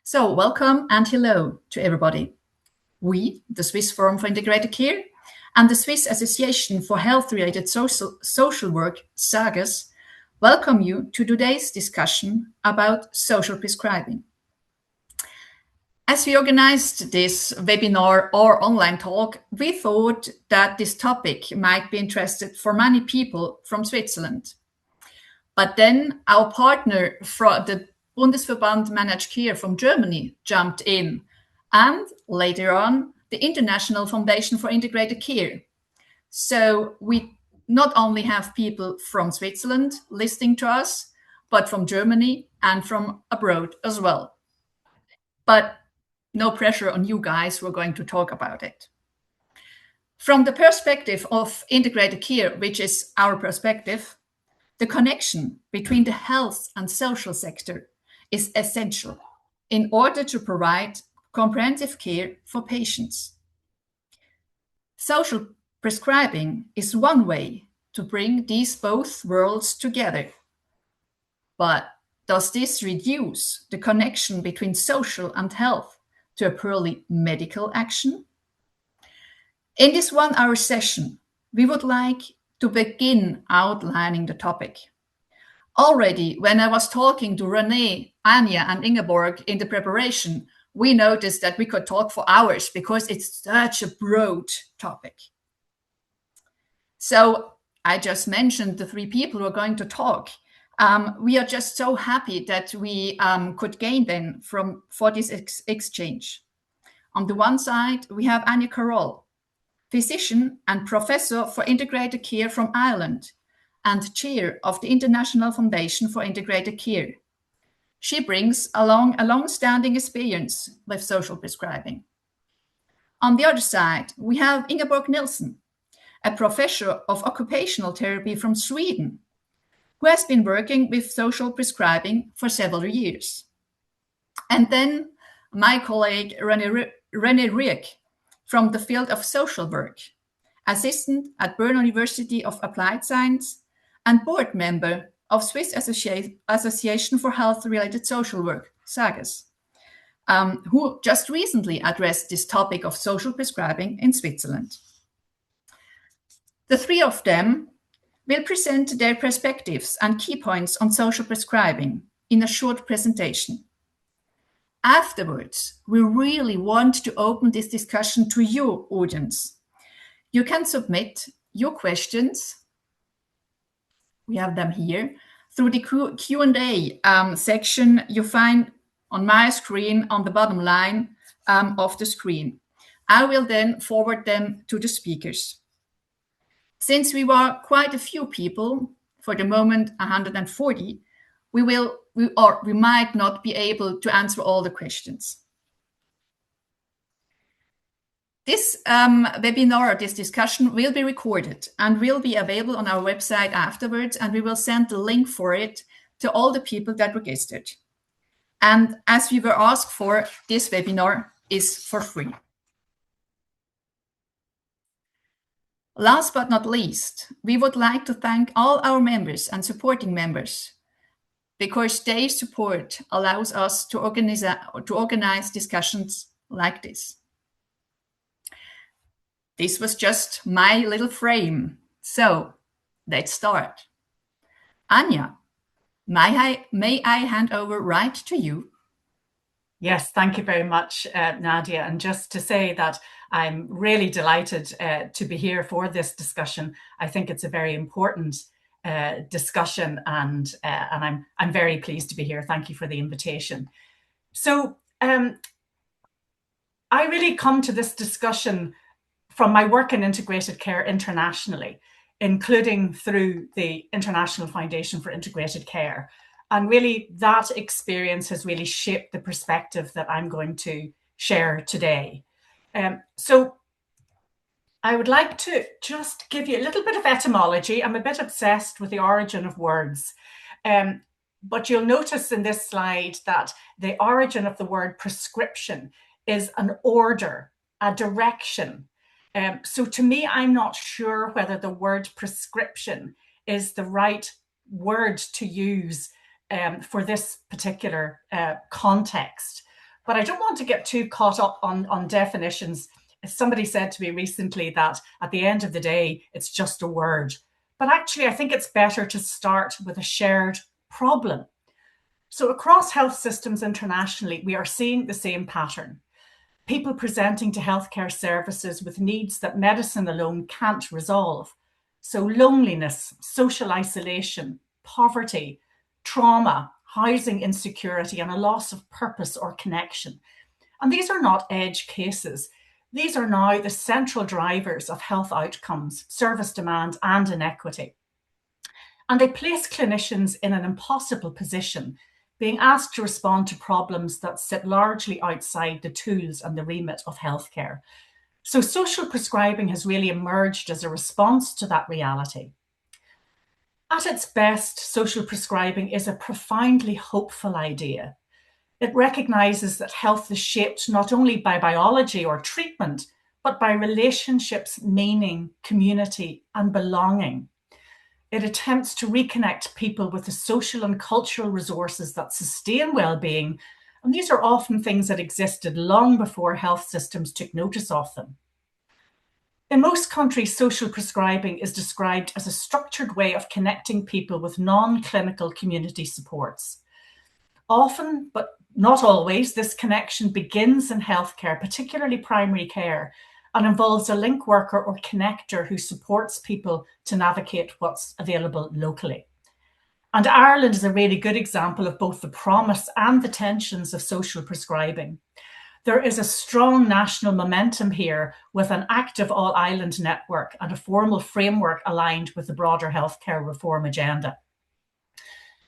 So, welcome and hello to everybody. We, the Swiss Forum for Integrated Care and the Swiss Association for Health-Related Social Work, SAGES, welcome you to today's discussion about social prescribing. As we organized this webinar or online talk, we thought that this topic might be interesting for many people from Switzerland. But then our partner from the Bundesverband Managed Care from Germany jumped in, and later on, the International Foundation for Integrated Care. So we not only have people from Switzerland listening to us, but from Germany and from abroad as well. But no pressure on you guys, we're going to talk about it. From the perspective of integrated care, which is our perspective, the connection between the health and social sector is essential in order to provide comprehensive care for patients. Social prescribing is one way to bring these both worlds together. But does this reduce the connection between social and health to a purely medical action? In this 1-hour session, we would like to begin outlining the topic. Already, when I was talking to Renee, Anya, and Ingeborg in the preparation, we noticed that we could talk for hours because it's such a broad topic. So I just mentioned the 3 people who are going to talk. We are just so happy that we could gain them for this exchange. On the one side, we have Anya Carroll, physician and professor for integrated care from Ireland, and chair of the International Foundation for Integrated Care. She brings along a long-standing experience with social prescribing. On the other side, we have Ingeborg Nilsson, a professor of occupational therapy from Sweden, who has been working with social prescribing for several years. And then my colleague René Rieck from the field of social work, assistant at Bern University of Applied Science, and board member of Swiss Association for Health-Related Social Work, SAGES, who just recently addressed this topic of social prescribing in Switzerland. The 3 of them will present their perspectives and key points on social prescribing in a short presentation. Afterwards, we really want to open this discussion to your audience. You can submit your questions, we have them here, through the Q&A section you find on my screen on the bottom line of the screen. I will then forward them to the speakers. Since we were quite a few people, for the moment 140, we might not be able to answer all the questions. This webinar, this discussion will be recorded and will be available on our website afterwards, and we will send the link for it to all the people that registered. And as we were asked for, this webinar is for free. Last but not least, we would like to thank all our members and supporting members, because their support allows us to organize discussions like this. This was just my little frame. So let's start. Anya, may I hand over right to you? Yes, thank you very much, Nadia. And just to say that I'm really delighted to be here for this discussion. I think it's a very important discussion, and I'm very pleased to be here. Thank you for the invitation. So I really come to this discussion from my work in integrated care internationally, including through the International Foundation for Integrated Care. And really that experience has really shaped the perspective that I'm going to share today. So I would like to just give you a little bit of etymology. I'm a bit obsessed with the origin of words. But you'll notice in this slide that the origin of the word prescription is an order, a direction. So to me, I'm not sure whether the word prescription is the right word to use for this particular context. But I don't want to get too caught up on definitions. Somebody said to me recently that at the end of the day, it's just a word. But actually, I think it's better to start with a shared problem. So across health systems internationally, we are seeing the same pattern. People presenting to healthcare services with needs that medicine alone can't resolve. So loneliness, social isolation, poverty, trauma, housing insecurity, and a loss of purpose or connection. And these are not edge cases. These are now the central drivers of health outcomes, service demand, and inequity. And they place clinicians in an impossible position, being asked to respond to problems that sit largely outside the tools and the remit of healthcare. So social prescribing has really emerged as a response to that reality. At its best, social prescribing is a profoundly hopeful idea. It recognizes that health is shaped not only by biology or treatment, but by relationships, meaning, community, and belonging. It attempts to reconnect people with the social and cultural resources that sustain well-being, and these are often things that existed long before health systems took notice of them. In most countries, social prescribing is described as a structured way of connecting people with non-clinical community supports. Often, but not always, this connection begins in healthcare, particularly primary care, and involves a link worker or connector who supports people to navigate what's available locally. And Ireland is a really good example of both the promise and the tensions of social prescribing. There is a strong national momentum here with an active all-island network and a formal framework aligned with the broader healthcare reform agenda.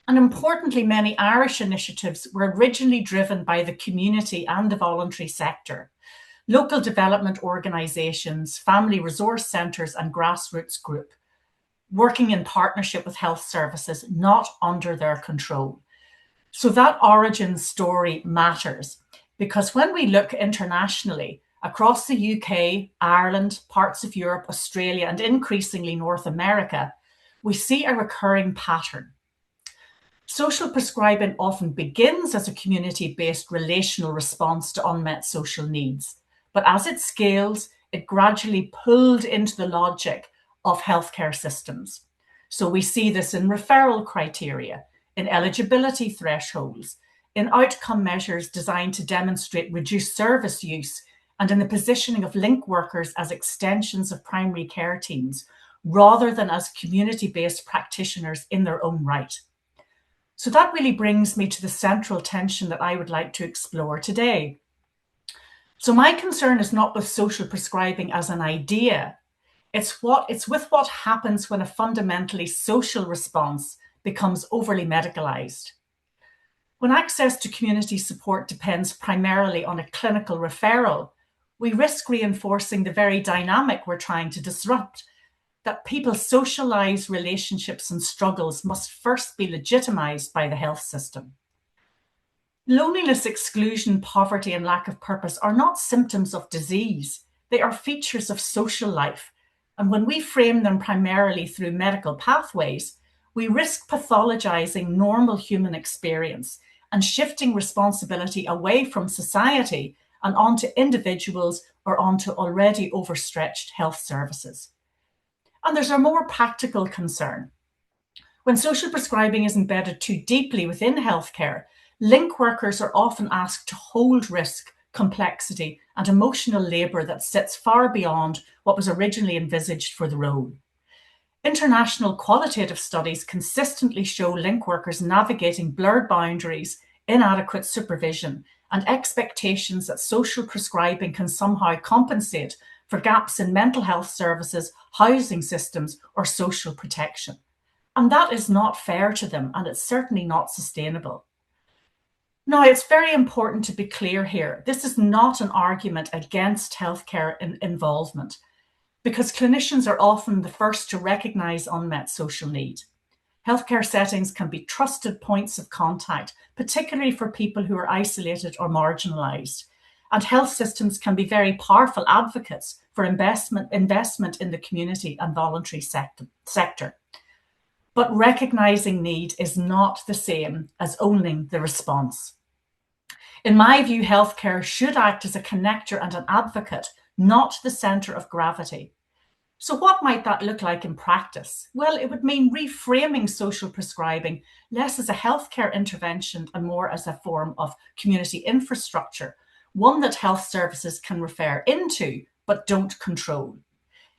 And importantly, many Irish initiatives were originally driven by the community and the voluntary sector. Local development organisations, family resource centres and grassroots group, working in partnership with health services, not under their control. So that origin story matters, because when we look internationally, across the UK, Ireland, parts of Europe, Australia, and increasingly North America, we see a recurring pattern. Social prescribing often begins as a community-based relational response to unmet social needs. But as it scales, it gradually pulled into the logic of healthcare systems. So we see this in referral criteria, in eligibility thresholds, in outcome measures designed to demonstrate reduced service use, and in the positioning of link workers as extensions of primary care teams, rather than as community-based practitioners in their own right. So that really brings me to the central tension that I would like to explore today. So my concern is not with social prescribing as an idea. It's with what happens when a fundamentally social response becomes overly medicalized. When access to community support depends primarily on a clinical referral, we risk reinforcing the very dynamic we're trying to disrupt, that people's social lives, relationships, and struggles must first be legitimized by the health system. Loneliness, exclusion, poverty, and lack of purpose are not symptoms of disease. They are features of social life. And when we frame them primarily through medical pathways, we risk pathologizing normal human experience and shifting responsibility away from society and onto individuals or onto already overstretched health services. And there's a more practical concern. When social prescribing is embedded too deeply within healthcare, link workers are often asked to hold risk, complexity, and emotional labour that sits far beyond what was originally envisaged for the role. International qualitative studies consistently show link workers navigating blurred boundaries, inadequate supervision, and expectations that social prescribing can somehow compensate for gaps in mental health services, housing systems, or social protection. And that is not fair to them, and it's certainly not sustainable. Now, it's very important to be clear here. This is not an argument against healthcare involvement, because clinicians are often the first to recognise unmet social need. Healthcare settings can be trusted points of contact, particularly for people who are isolated or marginalised. And health systems can be very powerful advocates for investment in the community and voluntary sector. But recognising need is not the same as owning the response. In my view, healthcare should act as a connector and an advocate, not the centre of gravity. So, what might that look like in practice? Well, it would mean reframing social prescribing less as a healthcare intervention and more as a form of community infrastructure, one that health services can refer into but don't control.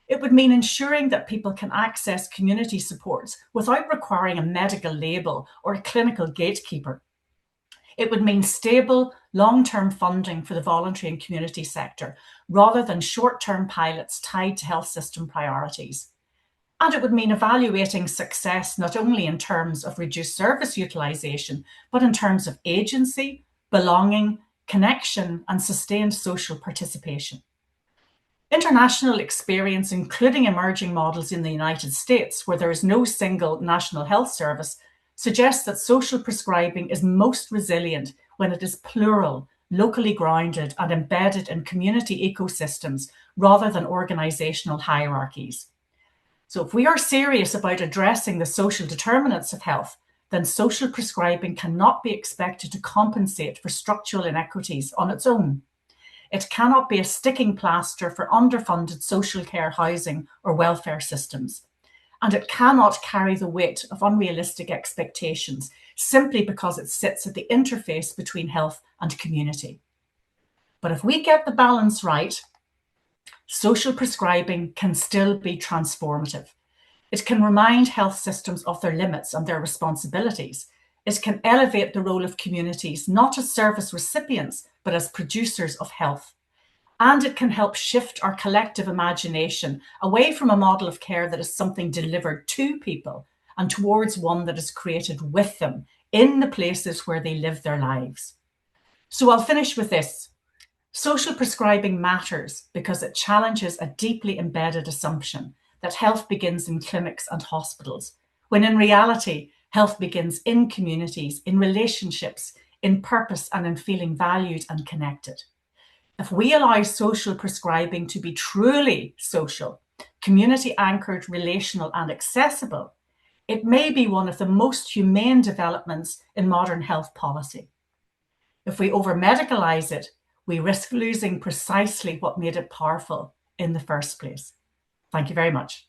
It would mean ensuring that people can access community supports without requiring a medical label or a clinical gatekeeper. It would mean stable, long-term funding for the voluntary and community sector, rather than short-term pilots tied to health system priorities. And it would mean evaluating success not only in terms of reduced service utilisation, but in terms of agency, belonging, connection, and sustained social participation. International experience, including emerging models in the United States, where there is no single national health service, suggests that social prescribing is most resilient when it is plural, locally grounded, and embedded in community ecosystems rather than organisational hierarchies. So if we are serious about addressing the social determinants of health, then social prescribing cannot be expected to compensate for structural inequities on its own. It cannot be a sticking plaster for underfunded social care, housing, or welfare systems. And it cannot carry the weight of unrealistic expectations simply because it sits at the interface between health and community. But if we get the balance right, social prescribing can still be transformative. It can remind health systems of their limits and their responsibilities. It can elevate the role of communities, not as service recipients, but as producers of health. And it can help shift our collective imagination away from a model of care that is something delivered to people and towards one that is created with them in the places where they live their lives. So I'll finish with this. Social prescribing matters because it challenges a deeply embedded assumption that health begins in clinics and hospitals, when in reality, health begins in communities, in relationships, in purpose, and in feeling valued and connected. If we allow social prescribing to be truly social, community anchored, relational, and accessible, it may be one of the most humane developments in modern health policy. If we over medicalise it, we risk losing precisely what made it powerful in the first place. Thank you very much.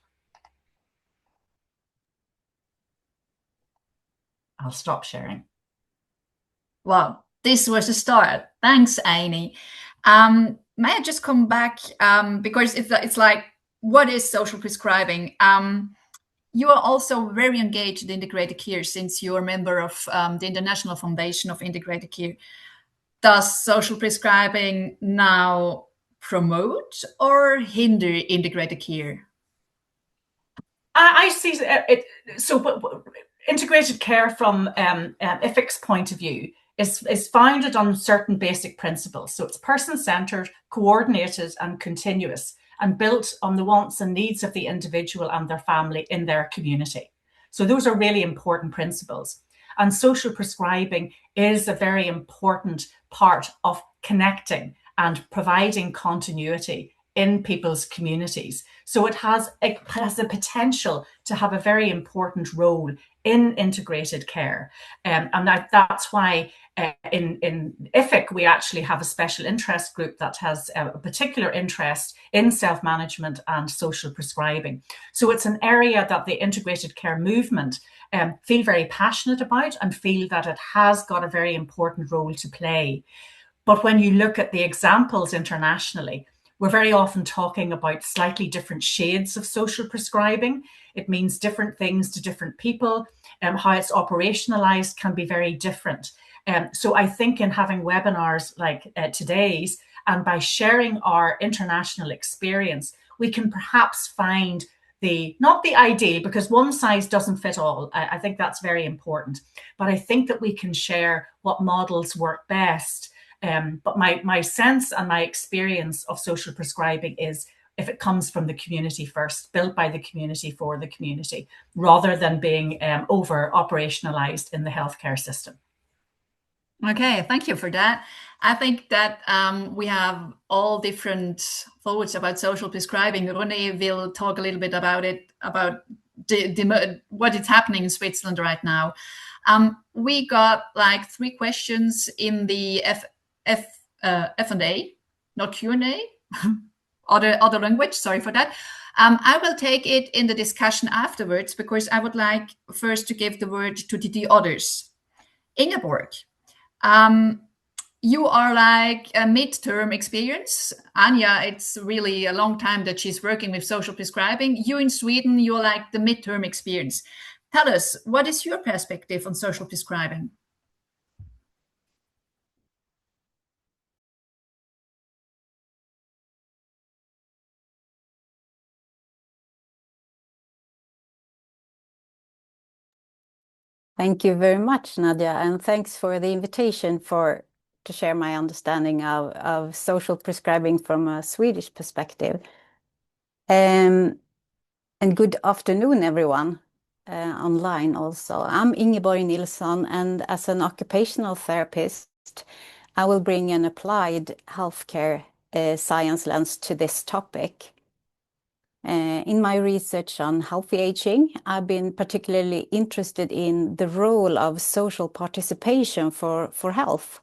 I'll stop sharing. Wow, this was a start. Thanks, Amy. May I just come back because it's like, what is social prescribing? You are also very engaged in integrated care since you're a member of the International Foundation of Integrated Care. Does social prescribing now promote or hinder integrated care? I see it. So, integrated care from IFIC's point of view is founded on certain basic principles. So it's person-centered, coordinated, and continuous, and built on the wants and needs of the individual and their family in their community. So those are really important principles. And social prescribing is a very important part of connecting and providing continuity in people's communities. So it has the potential to have a very important role in integrated care. And that's why in IFIC, we actually have a special interest group that has a particular interest in self-management and social prescribing. So it's an area that the integrated care movement feel very passionate about and feel that it has got a very important role to play. But when you look at the examples internationally, we're very often talking about slightly different shades of social prescribing. It means different things to different people. How it's operationalized can be very different. So I think in having webinars like today's, and by sharing our international experience, we can perhaps find not the ideal, because one size doesn't fit all. I think that's very important. But I think that we can share what models work best. But my sense and my experience of social prescribing is if it comes from the community first, built by the community for the community, rather than being over operationalized in the healthcare system. Okay, thank you for that. I think that we have all different thoughts about social prescribing. René will talk a little bit about it, about what is happening in Switzerland right now. We got like 3 questions in the F&A, not Q&A, other language, sorry for that. I will take it in the discussion afterwards because I would like first to give the word to the others. Ingeborg, you are like a midterm experience. Anja, it's really a long time that she's working with social prescribing. You in Sweden, you're like the midterm experience. Tell us, what is your perspective on social prescribing? Thank you very much, Nadia, and thanks for the invitation to share my understanding of social prescribing from a Swedish perspective. And good afternoon, everyone, online also. I'm Ingeborg Nilsson, and as an occupational therapist, I will bring an applied healthcare science lens to this topic. In my research on healthy aging, I've been particularly interested in the role of social participation for health.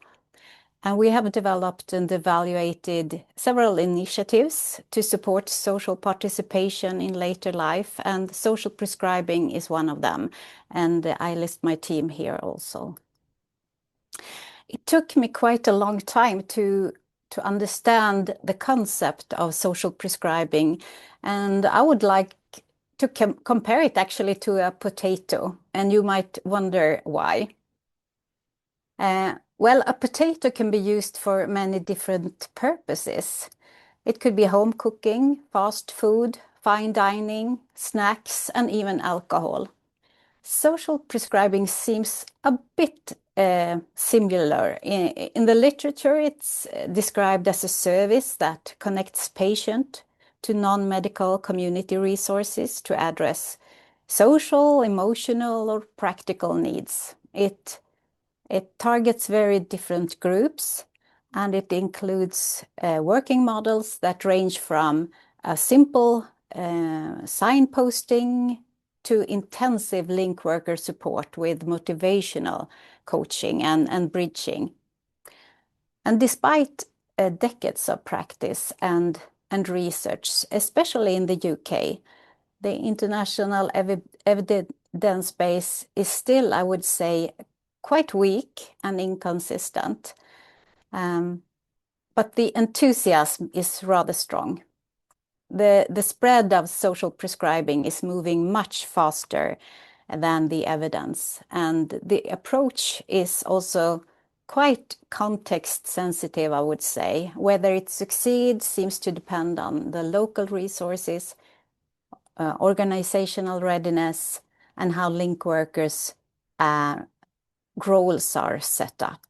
And we have developed and evaluated several initiatives to support social participation in later life, and social prescribing is one of them. And I list my team here also. It took me quite a long time to understand the concept of social prescribing, and I would like to compare it actually to a potato, and you might wonder why. Well, a potato can be used for many different purposes. It could be home cooking, fast food, fine dining, snacks, and even alcohol. Social prescribing seems a bit similar. In the literature, it's described as a service that connects patient to non-medical community resources to address social, emotional, or practical needs. It targets very different groups, and it includes working models that range from a simple signposting to intensive link worker support with motivational coaching and bridging. And despite decades of practice and research, especially in the UK, the international evidence base is still, I would say, quite weak and inconsistent. But the enthusiasm is rather strong. The spread of social prescribing is moving much faster than the evidence, and the approach is also quite context sensitive, I would say. Whether it succeeds seems to depend on the local resources, organizational readiness, and how link workers' roles are set up.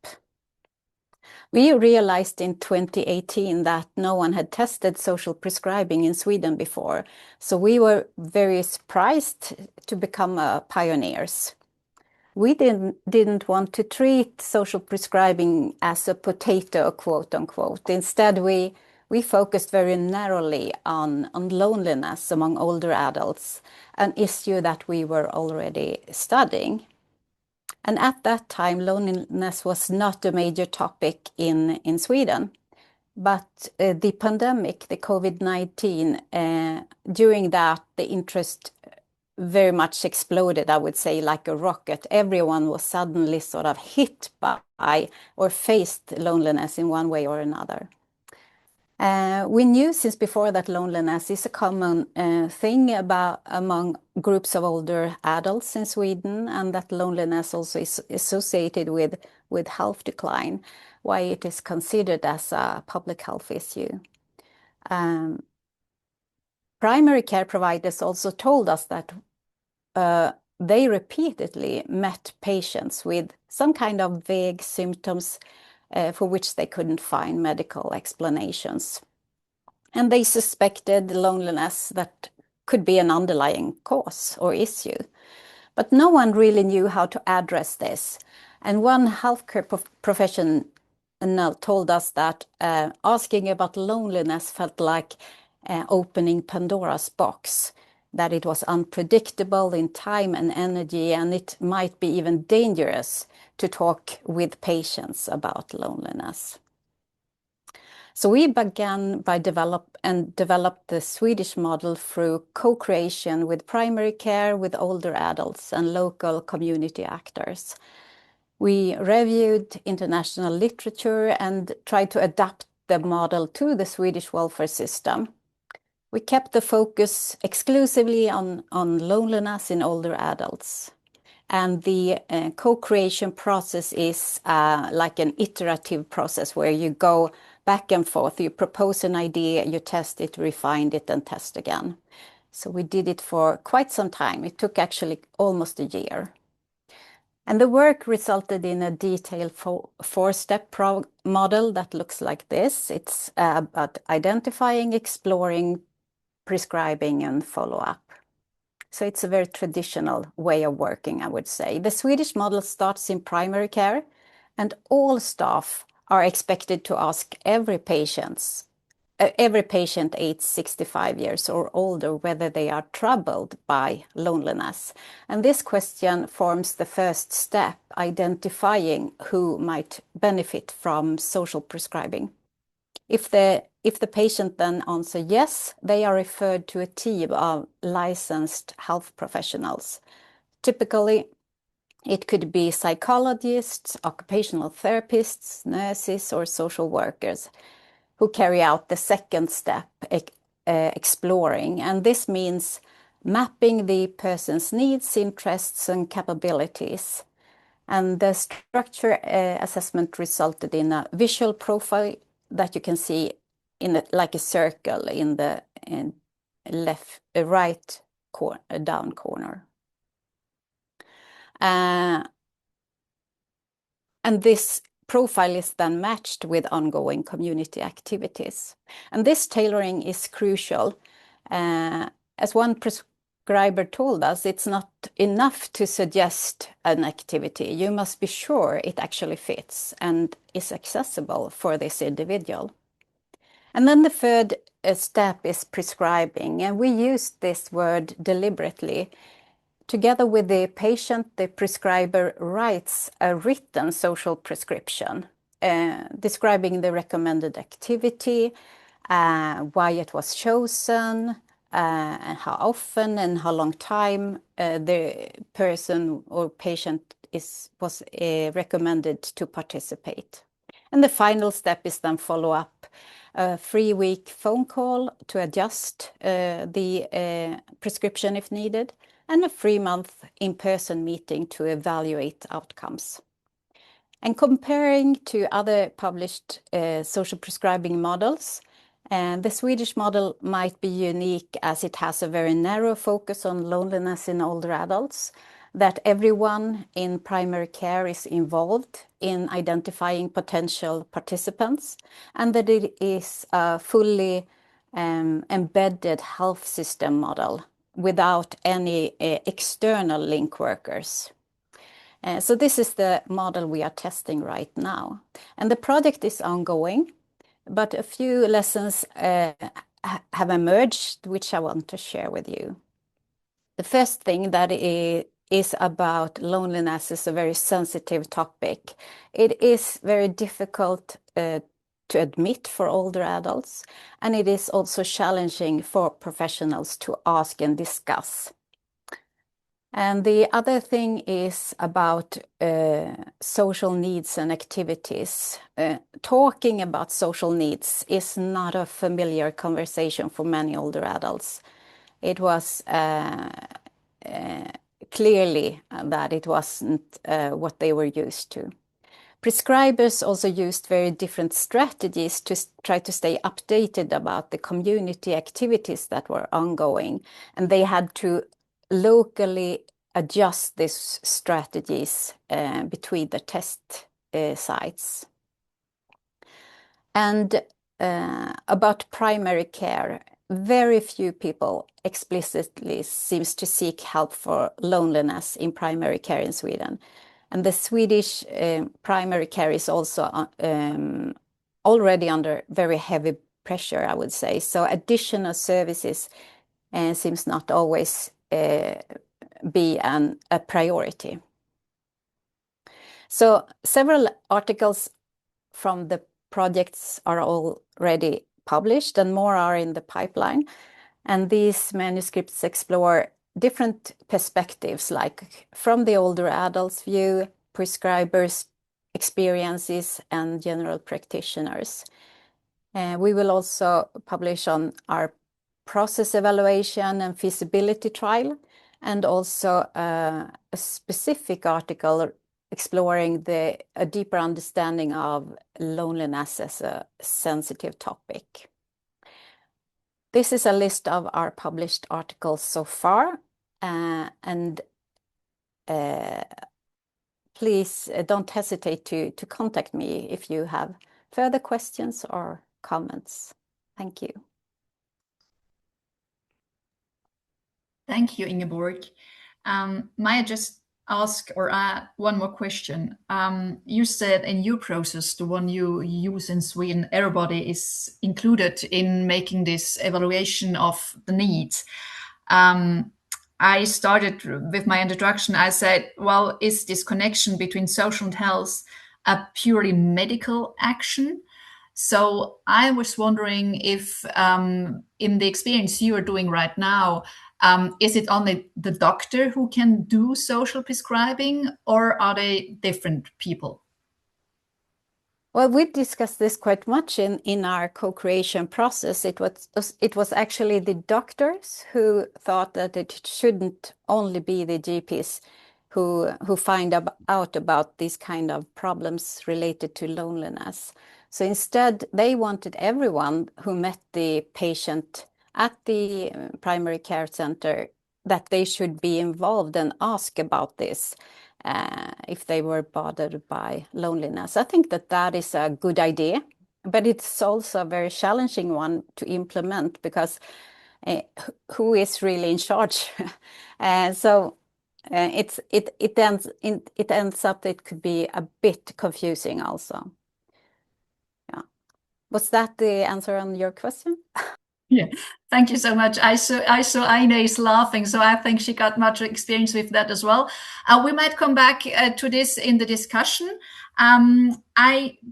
We realized in 2018 that no one had tested social prescribing in Sweden before, so we were very surprised to become pioneers. We didn't want to treat social prescribing as a potato, quote unquote. Instead, we focused very narrowly on loneliness among older adults, an issue that we were already studying. And at that time, loneliness was not a major topic in Sweden. But the pandemic, the COVID-19, during that, the interest very much exploded, I would say, like a rocket. Everyone was suddenly sort of hit by or faced loneliness in one way or another. We knew since before that loneliness is a common thing among groups of older adults in Sweden, and that loneliness also is associated with health decline, why it is considered as a public health issue. Primary care providers also told us that they repeatedly met patients with some kind of vague symptoms for which they couldn't find medical explanations. And they suspected loneliness that could be an underlying cause or issue. But no one really knew how to address this. And one healthcare professional told us that asking about loneliness felt like opening Pandora's box, that it was unpredictable in time and energy, and it might be even dangerous to talk with patients about loneliness. So we began by developed the Swedish model through co-creation with primary care, with older adults and local community actors. We reviewed international literature and tried to adapt the model to the Swedish welfare system. We kept the focus exclusively on loneliness in older adults. And the co-creation process is like an iterative process where you go back and forth. You propose an idea, you test it, refine it, and test again. So we did it for quite some time. It took actually almost a year. And the work resulted in a detailed four-step model that looks like this. It's about identifying, exploring, prescribing, and follow-up. So it's a very traditional way of working, I would say. The Swedish model starts in primary care, and all staff are expected to ask every patient aged 65 years or older whether they are troubled by loneliness. And this question forms the first step, identifying who might benefit from social prescribing. If the patient then answers yes, they are referred to a team of licensed health professionals. Typically, it could be psychologists, occupational therapists, nurses, or social workers who carry out the second step, exploring. And this means mapping the person's needs, interests, and capabilities. And the structure assessment resulted in a visual profile that you can see like a circle in the right down corner. And this profile is then matched with ongoing community activities. And this tailoring is crucial. As one prescriber told us, it's not enough to suggest an activity. You must be sure it actually fits and is accessible for this individual. And then the third step is prescribing, and we use this word deliberately. Together with the patient, the prescriber writes a written social prescription describing the recommended activity, why it was chosen, and how often and how long time the person or patient was recommended to participate. And the final step is then follow up, a 3-week phone call to adjust the prescription if needed, and a 3-month in-person meeting to evaluate outcomes. And comparing to other published social prescribing models, the Swedish model might be unique as it has a very narrow focus on loneliness in older adults, that everyone in primary care is involved in identifying potential participants, and that it is a fully embedded health system model without any external link workers. So this is the model we are testing right now. And the project is ongoing, but a few lessons have emerged, which I want to share with you. The first thing that is about loneliness is a very sensitive topic. It is very difficult to admit for older adults, and it is also challenging for professionals to ask and discuss. And the other thing is about social needs and activities. Talking about social needs is not a familiar conversation for many older adults. It was clearly that it wasn't what they were used to. Prescribers also used very different strategies to try to stay updated about the community activities that were ongoing, and they had to locally adjust these strategies between the test sites. And about primary care, very few people explicitly seems to seek help for loneliness in primary care in Sweden. And the Swedish primary care is also already under very heavy pressure, I would say. So additional services seems not always be a priority. So several articles from the projects are already published and more are in the pipeline. And these manuscripts explore different perspectives, like from the older adults' view, prescribers' experiences, and general practitioners. We will also publish on our process evaluation and feasibility trial, and also a specific article exploring a deeper understanding of loneliness as a sensitive topic. This is a list of our published articles so far, and please don't hesitate to contact me if you have further questions or comments. Thank you. Thank you, Ingeborg. May I just ask or add one more question? You said in your process, the one you use in Sweden, everybody is included in making this evaluation of the needs. I started with my introduction. I said, well, is this connection between social and health a purely medical action? So I was wondering if, in the experience you are doing right now, is it only the doctor who can do social prescribing, or are they different people? Well, we discussed this quite much in our co-creation process. It was actually the doctors who thought that it shouldn't only be the GPs who find out about these kind of problems related to loneliness. So instead, they wanted everyone who met the patient at the primary care center that they should be involved and ask about this. If they were bothered by loneliness. I think that is a good idea, but it's also a very challenging one to implement because who is really in charge? So it ends up it could be a bit confusing also. Yeah. Was that the answer on your question? Yeah, thank you so much. I saw Inez laughing, so I think she got much experience with that as well. We might come back to this in the discussion.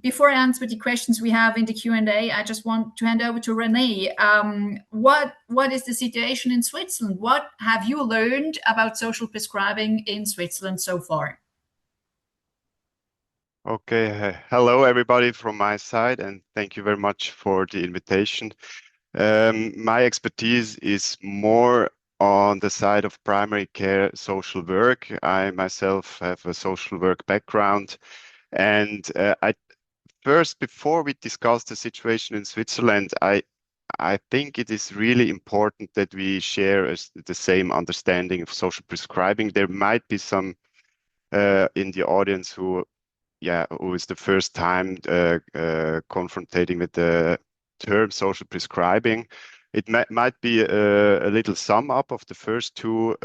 Before I answer the questions we have in the Q&A, I just want to hand over to Renee. What is the situation in Switzerland? What have you learned about social prescribing in Switzerland so far? Okay, hello everybody from my side, and thank you very much for the invitation. My expertise is more on the side of primary care social work. I myself have a social work background, and before we discuss the situation in Switzerland, I think it is really important that we share the same understanding of social prescribing. There might be some in the audience who is the first time confronting with the term social prescribing. It might be a little sum up of the first two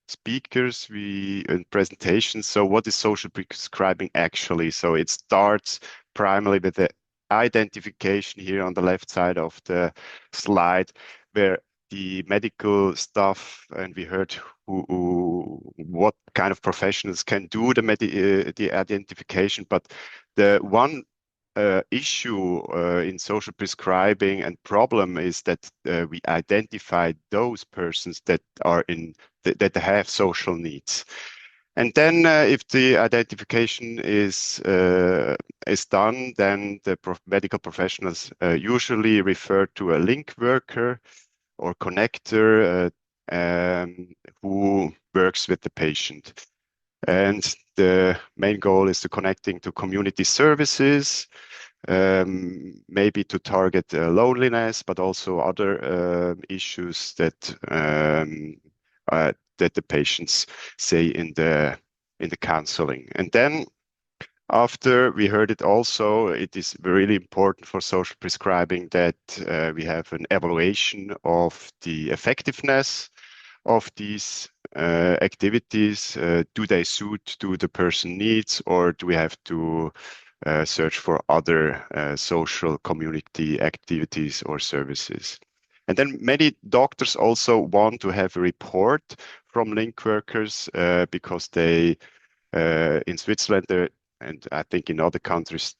speakers in presentations. So what is social prescribing actually? So it starts primarily with the identification here on the left side of the slide, where the medical stuff, and we heard what kind of professionals can do the identification, but the one issue in social prescribing and problem is that we identify those persons that are that have social needs. And then if the identification is done, then the medical professionals usually refer to a link worker or connector who works with the patient. And the main goal is to connecting to community services, maybe to target loneliness, but also other issues that the patients say in the counseling. And then after we heard it also, it is really important for social prescribing that we have an evaluation of the effectiveness of these activities. Do they suit to the person needs, or do we have to search for other social community activities or services? And then many doctors also want to have a report from link workers because they, in Switzerland, and I think in other countries,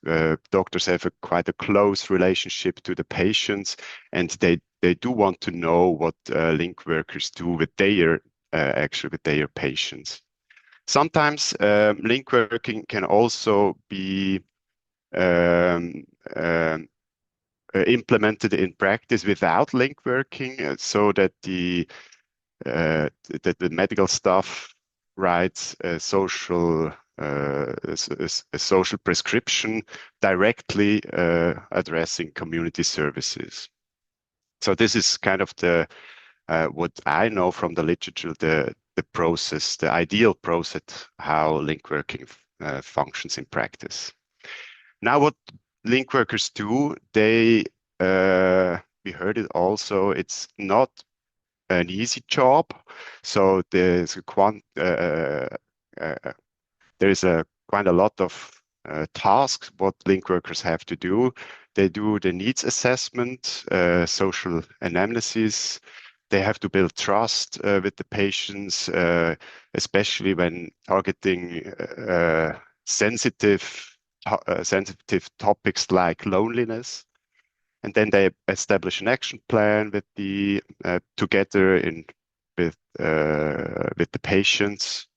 doctors have quite a close relationship to the patients, and they do want to know what link workers do with their actually with their patients. Sometimes link working can also be um, implemented in practice without link working, so that the medical staff writes a social prescription directly addressing community services. So this is kind of the what I know from the literature, the process, the ideal process, how link working functions in practice. Now, what link workers do, they we heard it also. It's not an easy job. So there's quite a lot of tasks what link workers have to do. They do the needs assessment, social analysis. They have to build trust with the patients, especially when targeting sensitive topics like loneliness. And then they establish an action plan with the together with the patients.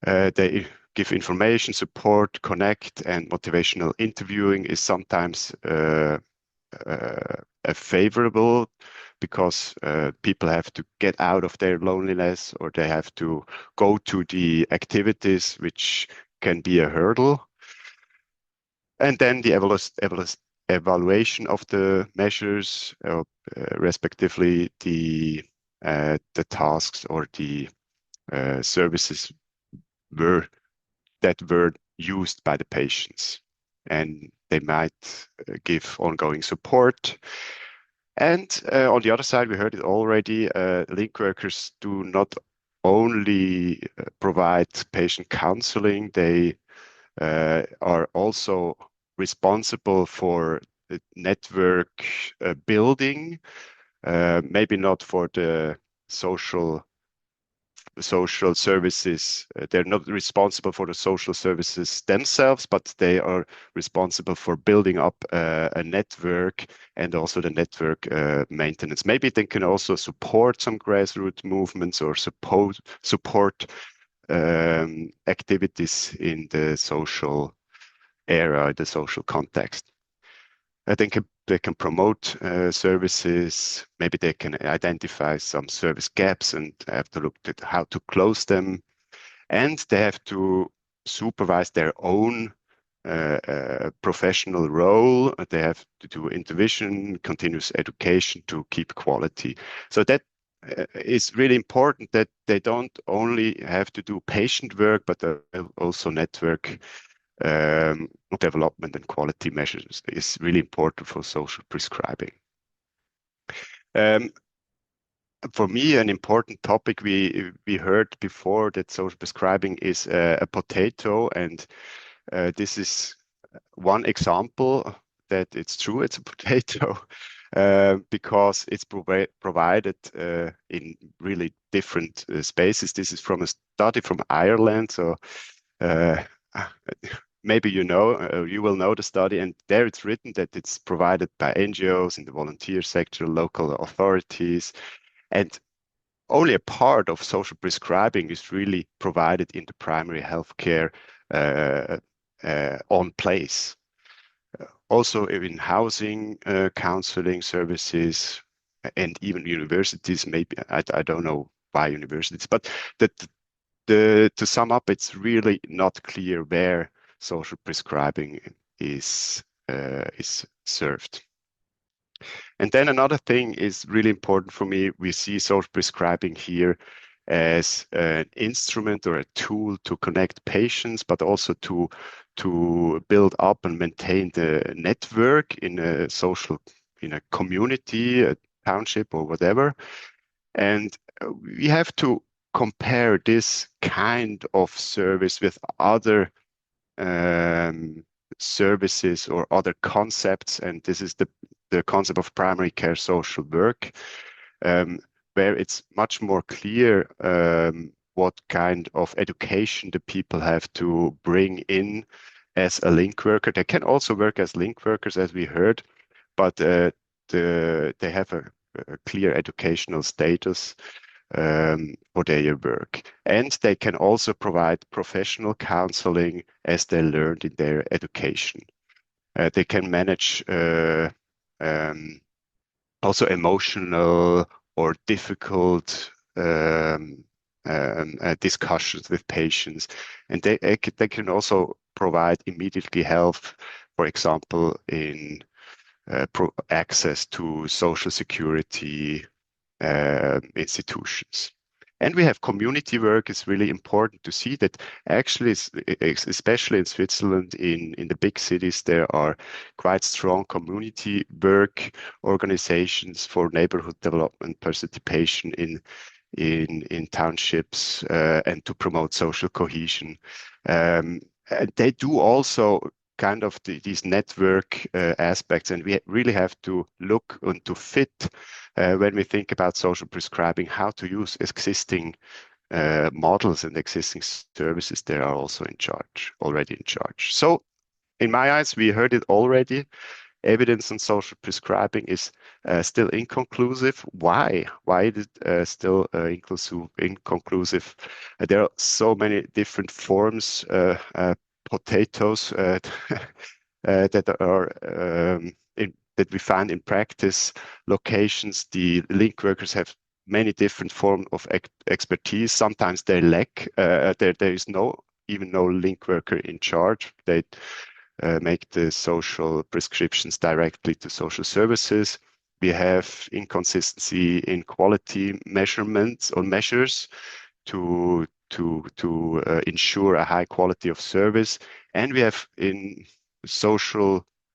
They give information, support, connect, and motivational interviewing is sometimes favorable because people have to get out of their loneliness, or they have to go to the activities, which can be a hurdle. And then the evaluation of the measures, respectively the tasks or the services that were used by the patients, and they might give ongoing support. And on the other side, we heard it already, link workers do not only provide patient counseling, they are also responsible for the network building, maybe not for the social services. They're not responsible for the social services themselves, but they are responsible for building up a network and also the network maintenance. Maybe they can also support some grassroots movements or support activities in the social area, the social context. I think they can promote services. Maybe they can identify some service gaps and have to look at how to close them. And they have to supervise their own professional role. They have to do intervention, continuous education to keep quality. So that is really important, that they don't only have to do patient work, but also network development and quality measures is really important for social prescribing. For me, an important topic we heard before, that social prescribing is a potato, and this is one example that it's true, it's a potato, because it's provided in really different spaces. This is from a study from Ireland, so maybe you will know the study, and there it's written that it's provided by NGOs in the volunteer sector, local authorities, and only a part of social prescribing is really provided in the primary healthcare on place. Also in housing, counseling services, and even universities, maybe, I don't know why universities, but to sum up, it's really not clear where social prescribing is served. And then another thing is really important for me. We see social prescribing here as an instrument or a tool to connect patients, but also to build up and maintain the network in a community, a township or whatever. And we have to compare this kind of service with other services or other concepts, and this is the concept of primary care social work, where it's much more clear what kind of education the people have to bring in as a link worker. They can also work as link workers, as we heard, but they have a clear educational status for their work. And they can also provide professional counseling as they learned in their education. They can manage also emotional or difficult discussions with patients. And they can also provide immediately help, for example, in access to social security institutions. And we have community work. It's really important to see that actually, especially in Switzerland, in the big cities, there are quite strong community work organizations for neighborhood development, participation in townships, and to promote social cohesion. And they do also kind of these network aspects, and we really have to look and to fit when we think about social prescribing, how to use existing models and existing services. They are also already in charge. So in my eyes, we heard it already. Evidence on social prescribing is still inconclusive. Why? Why is it still inconclusive? There are so many different forms, potatoes that are that we find in practice. Locations, the link workers have many different forms of expertise. Sometimes they lack. There is even no link worker in charge. They make the social prescriptions directly to social services. We have inconsistency in quality measurements or measures to ensure a high quality of service. And we have in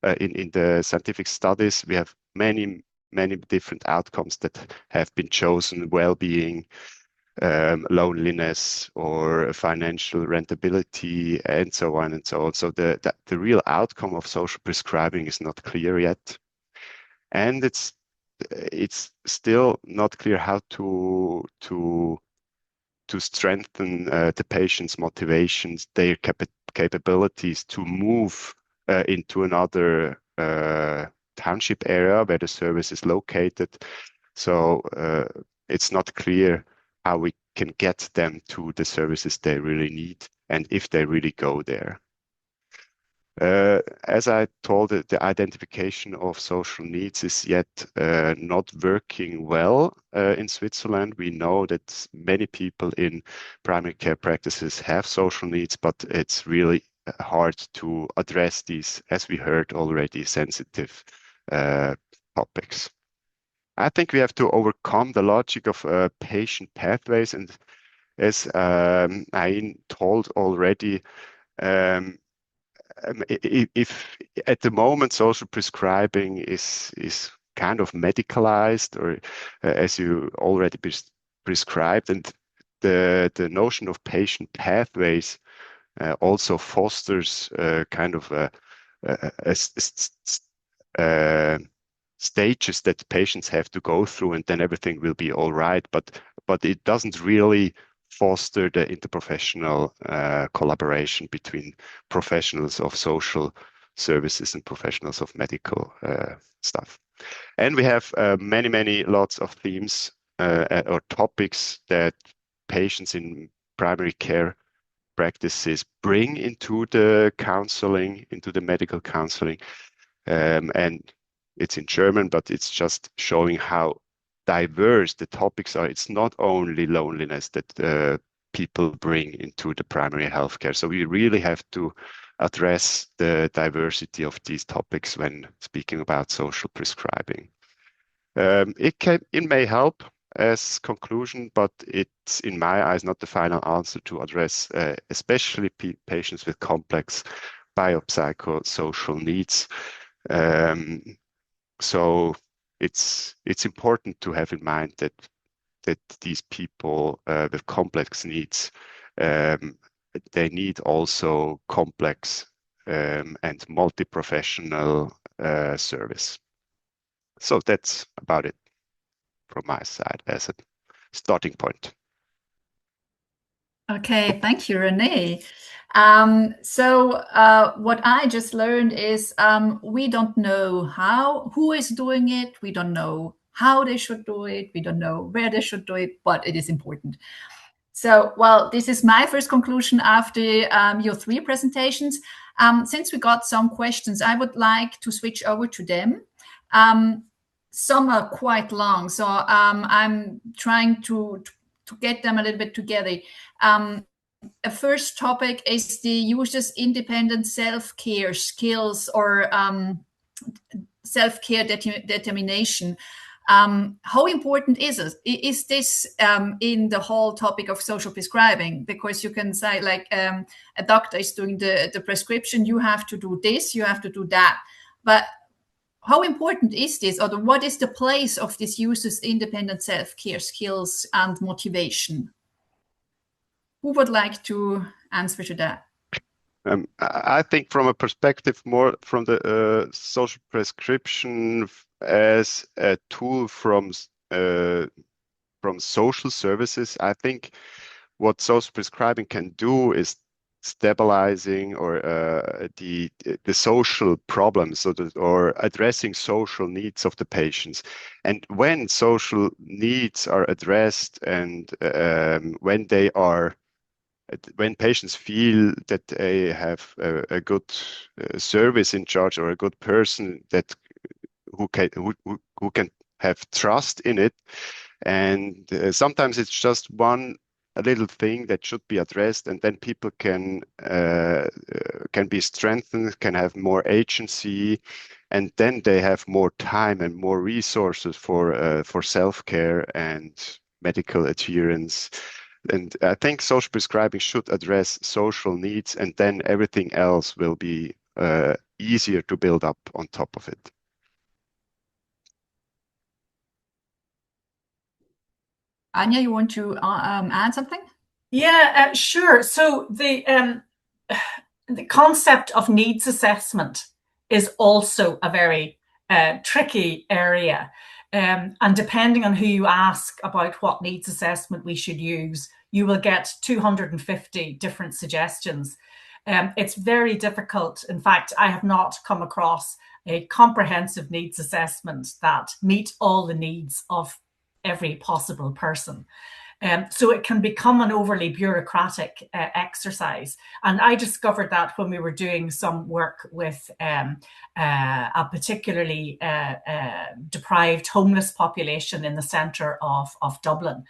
the scientific studies, we have many different outcomes that have been chosen: well-being, loneliness, or financial rentability, and so on and so on. So the real outcome of social prescribing is not clear yet, and it's still not clear how to strengthen the patient's motivations, their capabilities to move into another township area where the service is located. So it's not clear how we can get them to the services they really need and if they really go there. As I told, the identification of social needs is yet not working well in Switzerland. We know that many people in primary care practices have social needs, but it's really hard to address these, as we heard already, sensitive topics. I think we have to overcome the logic of patient pathways, and as I told already, if at the moment social prescribing is kind of medicalized, or as you already prescribed, and the notion of patient pathways also fosters kind of stages that patients have to go through, and then everything will be all right. But it doesn't really foster the interprofessional collaboration between professionals of social services and professionals of medical stuff. And we have lots of themes or topics that patients in primary care practices bring into the counseling, into the medical counseling. And it's in German, but it's just showing how diverse the topics are. It's not only loneliness that people bring into the primary healthcare. So we really have to address the diversity of these topics when speaking about social prescribing. It may help as conclusion, but it's, in my eyes, not the final answer to address especially patients with complex biopsychosocial needs. So it's important to have in mind that these people with complex needs, they need also complex and multi-professional service. So that's about it from my side as a starting point. Okay, thank you, Renee. So what I just learned is we don't know who is doing it. We don't know how they should do it. We don't know where they should do it, but it is important. So, well, this is my first conclusion after your three presentations. Since we got some questions, I would like to switch over to them. Some are quite long, so I'm trying to get them a little bit together. A first topic is the user's independent self-care skills or self-care determination. How important is it? Is this in the whole topic of social prescribing? Because you can say, like, a doctor is doing the prescription, you have to do this, you have to do that. But how important is this, or what is the place of this user's independent self-care skills and motivation? Who would like to answer to that? I think from a perspective more from the social prescription as a tool from social services, I think what social prescribing can do is stabilizing or the social problems or addressing social needs of the patients. And when social needs are addressed and when patients feel that they have a good service in charge or a good person who can have trust in it, and sometimes it's just a little thing that should be addressed, and then people can be strengthened, can have more agency, and then they have more time and more resources for self-care and medical adherence. And I think social prescribing should address social needs, and then everything else will be easier to build up on top of it. Anja, you want to add something? Yeah, sure. So the concept of needs assessment is also a very tricky area. And depending on who you ask about what needs assessment we should use, you will get 250 different suggestions. It's very difficult. In fact, I have not come across a comprehensive needs assessment that meet all the needs of every possible person. So it can become an overly bureaucratic exercise. And I discovered that when we were doing some work with a particularly deprived homeless population in the centre of Dublin.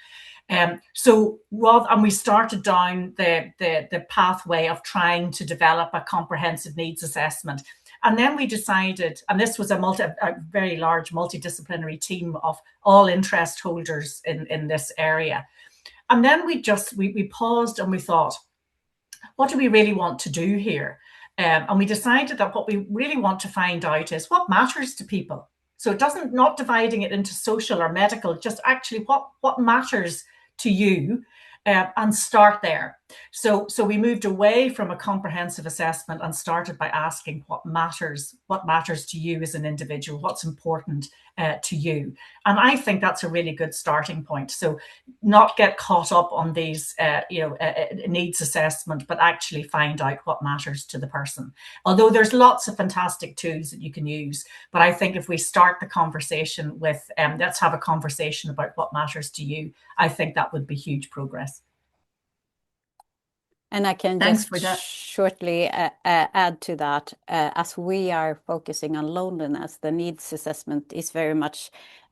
And we started down the pathway of trying to develop a comprehensive needs assessment. And then we decided, and this was a very large multidisciplinary team of all interest holders in this area. And then we paused and we thought, what do we really want to do here? And we decided that what we really want to find out is what matters to people. So it doesn't, not dividing it into social or medical, just actually what matters to you, and start there. So we moved away from a comprehensive assessment and started by asking what matters to you as an individual, what's important to you. And I think that's a really good starting point. So not get caught up on these needs assessment, but actually find out what matters to the person. Although there's lots of fantastic tools that you can use, but I think if we start the conversation with let's have a conversation about what matters to you, I think that would be huge progress. And I can just shortly add to that, as we are focusing on loneliness, the needs assessment is very much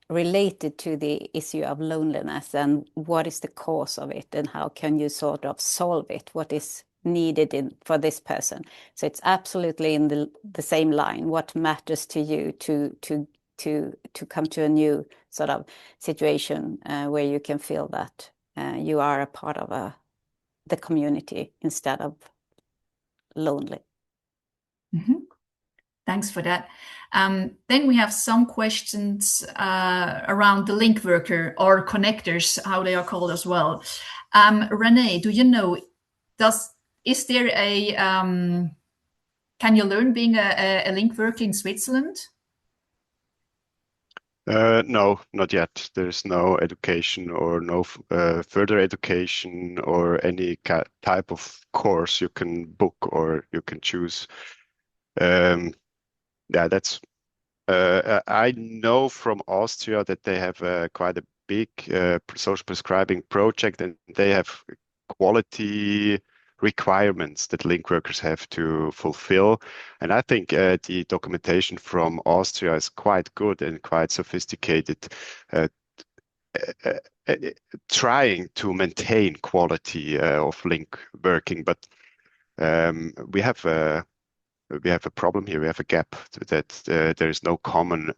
related to the issue of loneliness and what is the cause of it and how can you sort of solve it, what is needed for this person. So it's absolutely in the same line, what matters to you to come to a new sort of situation where you can feel that you are a part of the community instead of lonely. Mm-hmm. Thanks for that. Then we have some questions around the link worker or connectors, how they are called as well. Renee, do you know, is there can you learn being a link worker in Switzerland? No, not yet. There's no education or no further education or any type of course you can book or you can choose. Yeah, that's. I know from Austria that they have quite a big social prescribing project, and they have quality requirements that link workers have to fulfill. And I think the documentation from Austria is quite good and quite sophisticated, uh, uh, uh, trying to maintain quality of link working. But we have a problem here. We have a gap that there is no common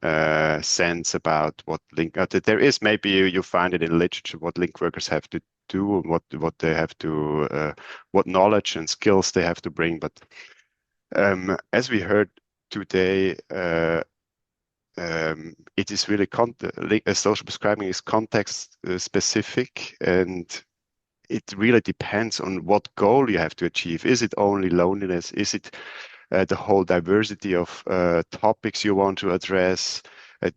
sense about what link. There is, maybe you find it in literature, what link workers have to do and what they have to, what knowledge and skills they have to bring. But as we heard today, it is really social prescribing is context specific, and it really depends on what goal you have to achieve. Is it only loneliness? Is it the whole diversity of topics you want to address?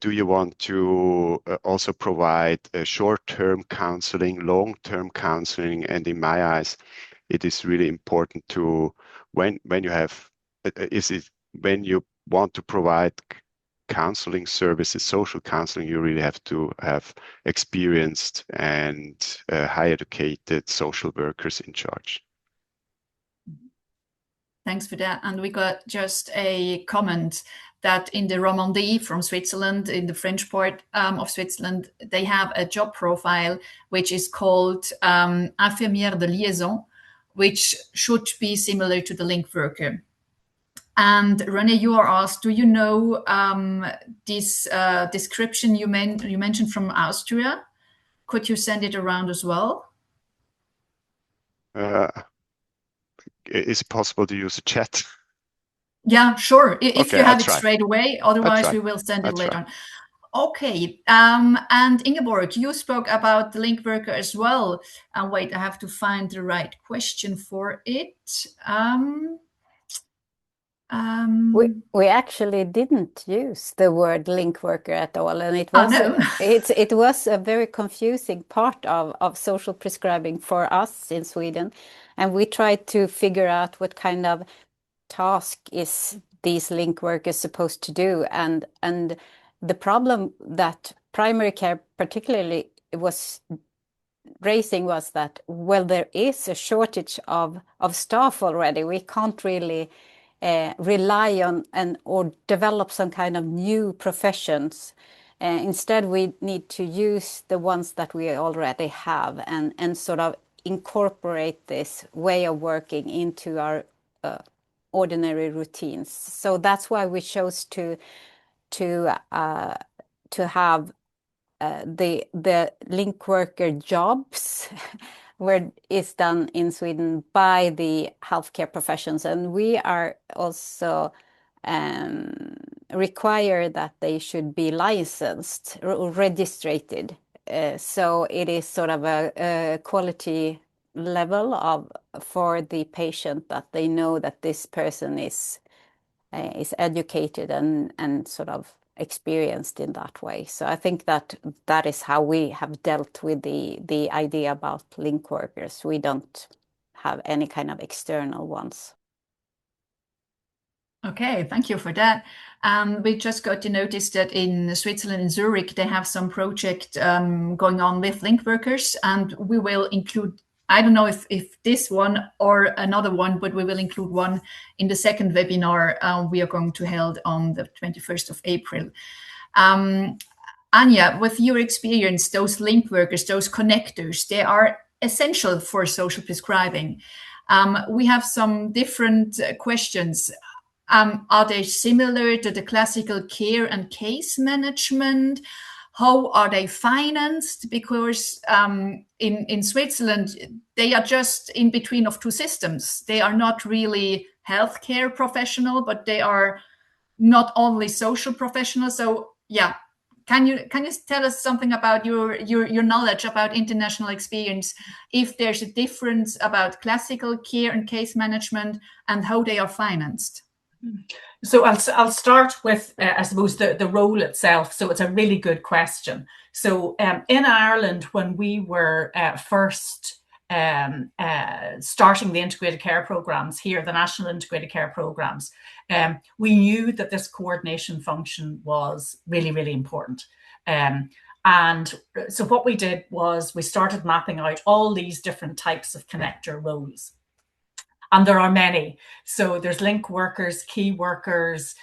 Do you want to also provide short-term counseling, long-term counseling? And in my eyes, it is really important to when you have when you want to provide counseling services, social counseling, you really have to have experienced and high educated social workers in charge. Thanks for that. And we got just a comment that in the Romandie from Switzerland, in the French part of Switzerland, they have a job profile which is called infirmière de liaison, which should be similar to the link worker. And René, you are asked, do you know this description you mentioned from Austria? Could you send it around as well? Is it possible to use a chat? Yeah, sure. If Okay, you have I'll it try. straight away, otherwise try. we will send it I'll later try. on. Okay. And Ingeborg, you spoke about the link worker as well. And wait, I have to find the right question for it. We actually didn't use the word link worker at all, and it Oh, was no. it was a very confusing part of social prescribing for us in Sweden, and we tried to figure out what kind of task is these link workers supposed to do, and the problem that primary care particularly was raising was that, well, there is a shortage of staff already. We can't really rely on or develop some kind of new professions. Instead, we need to use the ones that we already have and sort of incorporate this way of working into our ordinary routines. So that's why we chose to have the link worker jobs where it's done in Sweden by the healthcare professions, and we are also require that they should be licensed or registered. So it is sort of a quality level for the patient, that they know that this person is educated and sort of experienced in that way. So I think that is how we have dealt with the idea about link workers. We don't have any kind of external ones. Okay, thank you for that. We just got to notice that in Switzerland, in Zurich, they have some project going on with link workers, and we will include, I don't know if this one or another one, but we will include one in the second webinar we are going to hold on the 21st of April. Anja, with your experience, those link workers, those connectors, they are essential for social prescribing. We have some different questions. Are they similar to the classical care and case management? How are they financed? Because in Switzerland, they are just in between of two systems. They are not really healthcare professional, but they are not only social professionals. So yeah, can you tell us something about your knowledge about international experience? If there's a difference about classical care and case management and how they are financed? So I'll start with, I suppose, the role itself. So it's a really good question. So in Ireland, when we were first starting the integrated care programs here, the national integrated care programs, we knew that this coordination function was really, really important. And so what we did was we started mapping out all these different types of connector roles. And there are many. So there's link workers, key workers,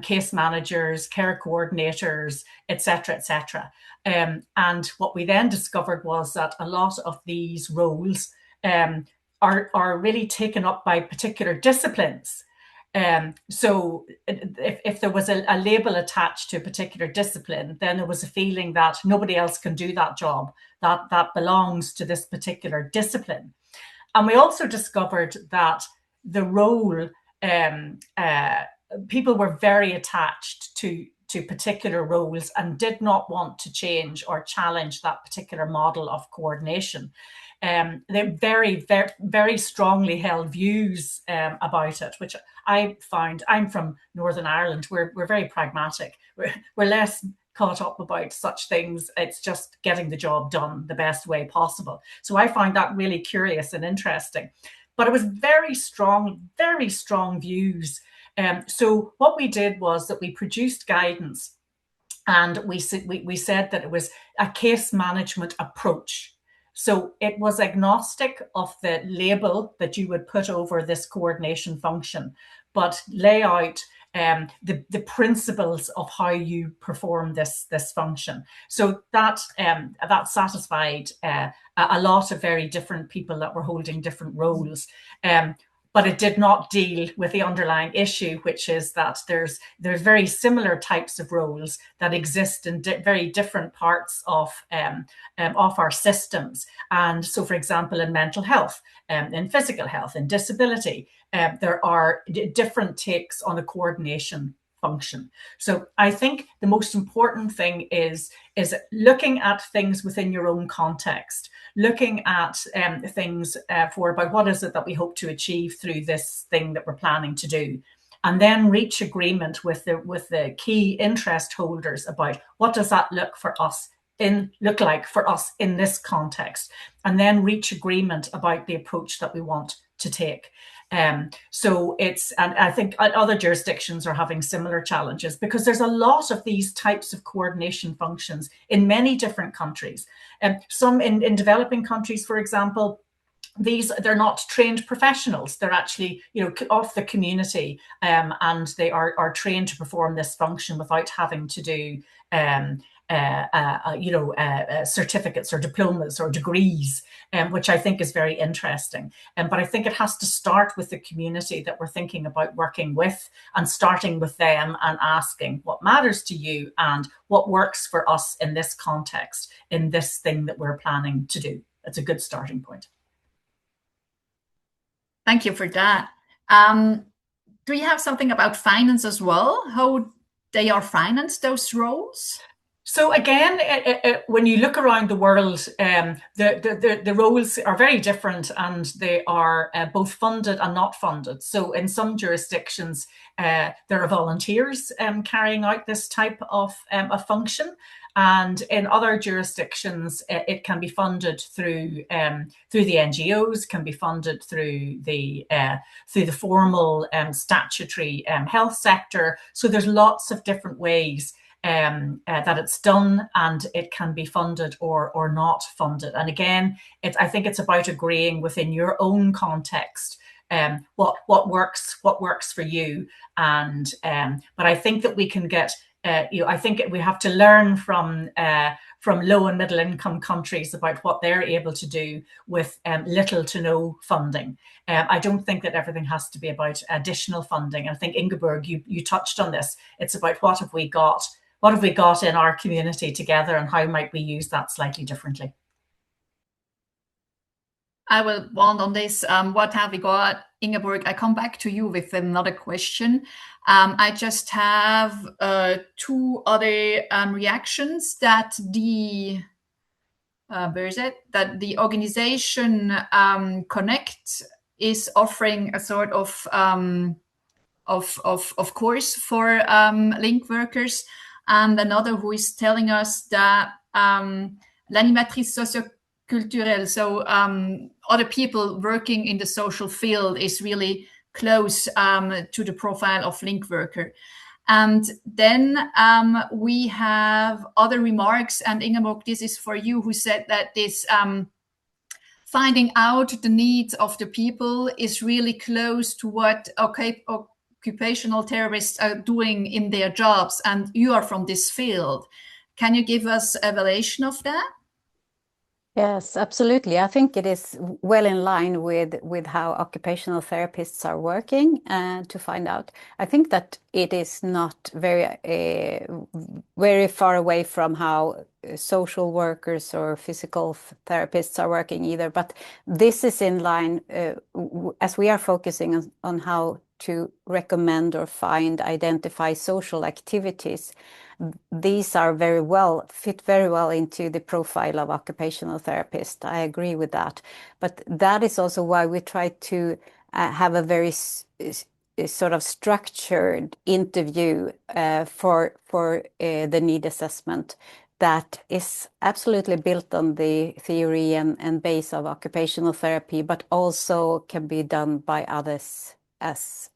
case managers, care coordinators, etc., etc. And what we then discovered was that a lot of these roles are really taken up by particular disciplines. So if there was a label attached to a particular discipline, then there was a feeling that nobody else can do that job, that belongs to this particular discipline. And we also discovered that the role, people were very attached to particular roles and did not want to change or challenge that particular model of coordination. They very, very, very strongly held views about it, which I found. I'm from Northern Ireland. We're very pragmatic. We're less caught up about such things. It's just getting the job done the best way possible. So I find that really curious and interesting. But it was very strong views. So what we did was that we produced guidance, and we said that it was a case management approach. So it was agnostic of the label that you would put over this coordination function, but lay out the principles of how you perform this function. So that satisfied a lot of very different people that were holding different roles. But it did not deal with the underlying issue, which is that there's very similar types of roles that exist in very different parts of our systems. And so, for example, in mental health, in physical health, in disability, there are different takes on a coordination function. So I think the most important thing is looking at things within your own context, looking at things for about what is it that we hope to achieve through this thing that we're planning to do, and then reach agreement with the key interest holders about what does that look like for us in this context, and then reach agreement about the approach that we want to take. So and I think other jurisdictions are having similar challenges because there's a lot of these types of coordination functions in many different countries. Some in developing countries, for example, they're not trained professionals. They're actually, of the community, and they are trained to perform this function without having to do certificates or diplomas or degrees, which I think is very interesting. But I think it has to start with the community that we're thinking about working with, and starting with them and asking what matters to you and what works for us in this context, in this thing that we're planning to do. That's a good starting point. Thank you for that. Do you have something about finance as well? How they are financed, those roles? So again, when you look around the world, the roles are very different, and they are both funded and not funded. So in some jurisdictions, there are volunteers carrying out this type of a function. And in other jurisdictions, it can be funded through the NGOs, can be funded through the formal statutory health sector. So there's lots of different ways that it's done, and it can be funded or not funded. And again, I think it's about agreeing within your own context what works for you. And but I think that we can get. I think we have to learn from low and middle income countries about what they're able to do with little to no funding. I don't think that everything has to be about additional funding. I think, Ingeborg, you touched on this. It's about what have we got in our community together, and how might we use that slightly differently. I will bond on this. What have we got? Ingeborg, I come back to you with another question. I just have two other reactions that the organization Connect is offering a sort of of course for link workers, and another who is telling us that l'animatrice socioculturelle, so other people working in the social field, is really close to the profile of link worker. And then we have other remarks, and Ingeborg, this is for you, who said that this finding out the needs of the people is really close to what occupational therapists are doing in their jobs, and you are from this field. Can you give us an evaluation of that? Yes, absolutely. I think it is well in line with how occupational therapists are working, to find out. I think that it is not very far away from how social workers or physical therapists are working either. But this is in line as we are focusing on how to recommend or identify social activities. These are fit very well into the profile of occupational therapist. I agree with that. But that is also why we try to have a very sort of structured interview for the need assessment that is absolutely built on the theory and base of occupational therapy, but also can be done by others as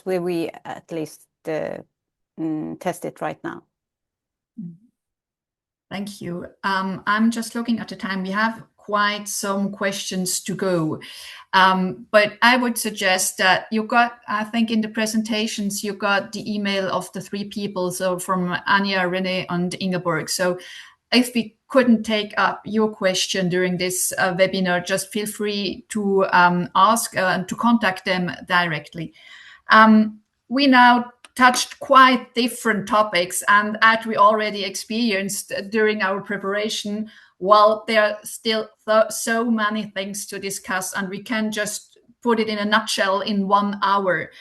we at least test it right now. Thank you. I'm just looking at the time. We have quite some questions to go. But I would suggest that I think in the presentations, you got the email of the three people, so from Anja, René, and Ingeborg. So if we couldn't take up your question during this webinar, just feel free to ask and to contact them directly. We now touched quite different topics, and as we already experienced during our preparation, well, there are still so many things to discuss, and we can just put it in a nutshell in 1 hour.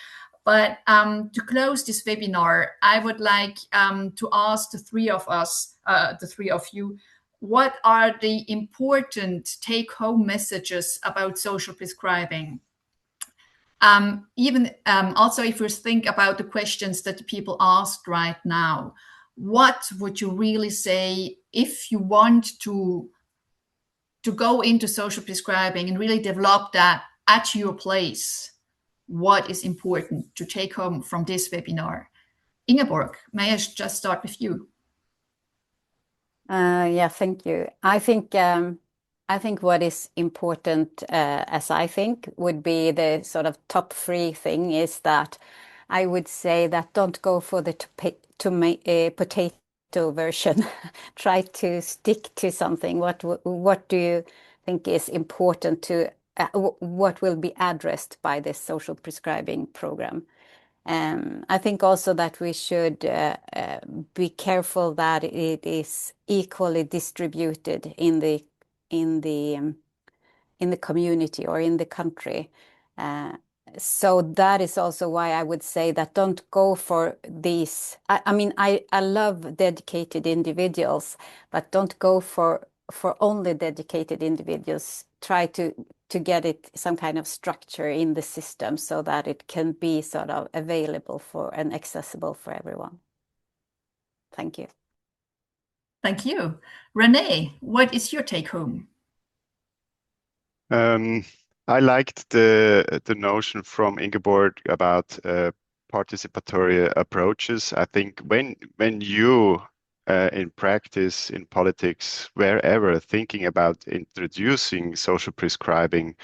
But to close this webinar, I would like to ask the three of you, what are the important take-home messages about social prescribing? Also, if you think about the questions that the people asked right now, what would you really say if you want to go into social prescribing and really develop that at your place? What is important to take home from this webinar? Ingeborg, may I just start with you? Yeah, thank you. I think what is important, as I think, would be the sort of top 3 thing is that I would say that don't go for the potato version. Try to stick to something. What do you think is important to what will be addressed by this social prescribing program? I think also that we should be careful that it is equally distributed in the community or in the country. So that is also why I would say that don't go for these. I mean, I love dedicated individuals, but don't go for only dedicated individuals. Try to get it some kind of structure in the system so that it can be sort of available for and accessible for everyone. Thank you. Thank you. René, what is your take home? I liked the notion from Ingeborg about participatory approaches. I think when you in practice, in politics, wherever, thinking about introducing social prescribing,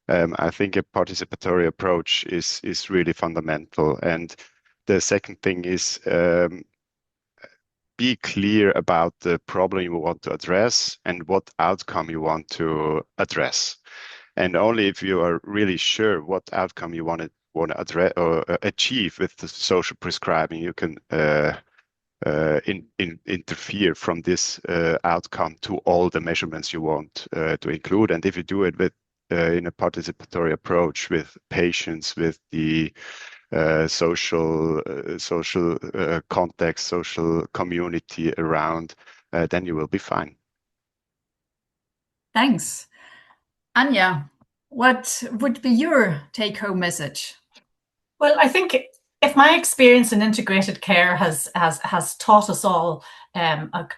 I think a participatory approach is really fundamental. And the second thing is be clear about the problem you want to address and what outcome you want to address. And only if you are really sure what outcome you want to address or achieve with the social prescribing, you can interfere from this outcome to all the measurements you want to include. And if you do it with in a participatory approach with patients, with the social context, social community around, then you will be fine. Thanks. Anja, what would be your take-home message? Well, I think if my experience in integrated care has taught us all,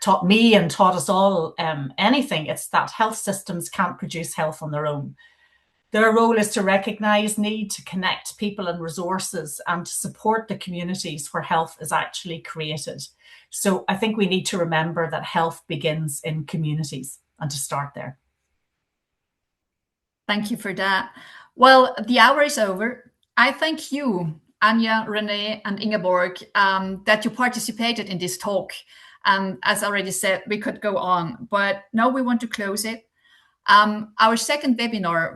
taught me and taught us all anything, it's that health systems can't produce health on their own. Their role is to recognise need, to connect people and resources, and to support the communities where health is actually created. So I think we need to remember that health begins in communities, and to start there. Thank you for that. Well, the hour is over. I thank you, Anja, Renee, and Ingeborg, that you participated in this talk. As I already said, we could go on, but now we want to close it. Our second webinar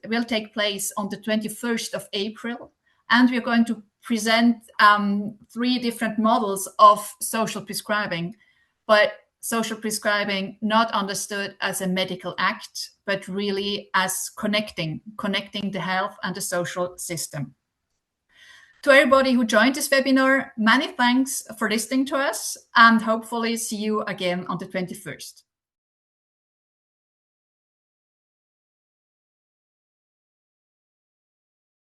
will take place on the 21st of April, and we're going to present 3 different models of social prescribing, but social prescribing not understood as a medical act, but really as connecting the health and the social system. To everybody who joined this webinar, many thanks for listening to us, and hopefully see you again on the 21st.